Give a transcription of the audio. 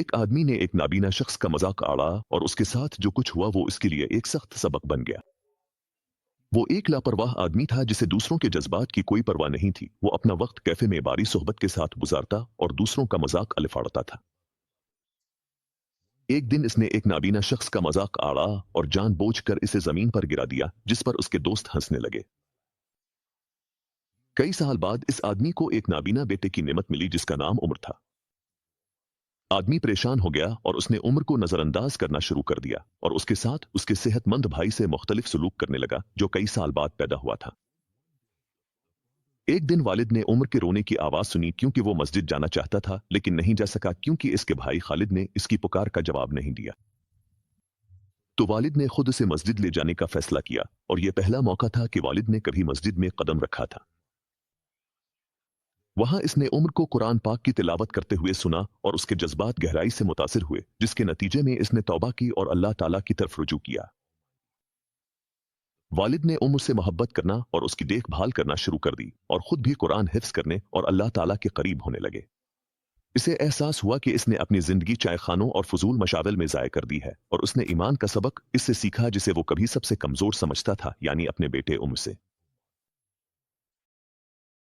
एक आदमी ने एक नाबीना शख्स का मजाक आड़ा और उसके साथ जो कुछ हुआ वो उसके लिए एक सख्त सबक बन गया। वो एक लापरवाह आदमी था जिसे दूसरों के जज्बात की कोई परवाह नहीं थी। वो अपना वक्त कैफे में बारी सोहबत के साथ गुजारता और दूसरों का मजाक अलिफाड़ता था। एक दिन इसने एक नाबीना शख्स का मजाक आड़ा और जानबूझकर इसे जमीन पर गिरा दिया, जिस पर उसके दोस्त हंसने लगे। कई साल बाद इस आदमी को एक नाबीना बेटे की नेमत मिली जिसका नाम उमर था। आदमी परेशान हो गया और उसने उम्र को नजरअंदाज करना शुरू कर दिया और उसके साथ उसके सेहतमंद भाई से मुख्तलिफ सलूक करने लगा जो कई साल बाद पैदा हुआ था। एक दिन वालिद ने उम्र के रोने की आवाज सुनी क्योंकि वो मस्जिद जाना चाहता था लेकिन नहीं जा सका क्योंकि इसके भाई खालिद ने इसकी पुकार का जवाब नहीं दिया। तो वालिद ने खुद उसे मस्जिद ले जाने का फैसला किया और यह पहला मौका था कि वालिद ने कभी मस्जिद में कदम रखा था। वहां इसने उम्र को कुरान पाक की तिलावत करते हुए सुना और उसके जज्बात गहराई से मुतासिर हुए, जिसके नतीजे में इसने तौबा की और अल्लाह ताला की तरफ रुजू किया। वालिद ने उम्र से मोहब्बत करना और उसकी देखभाल करना शुरू कर दी और खुद भी कुरान हिफ्ज करने और अल्लाह ताला के करीब होने लगे। इसे एहसास हुआ कि इसने अपनी जिंदगी चाय खानों और फजूल मशागिल में जाया कर दी है और उसने ईमान का सबक इससे सीखा जिसे वो कभी सबसे कमजोर समझता था, यानी अपने बेटे उम्र से।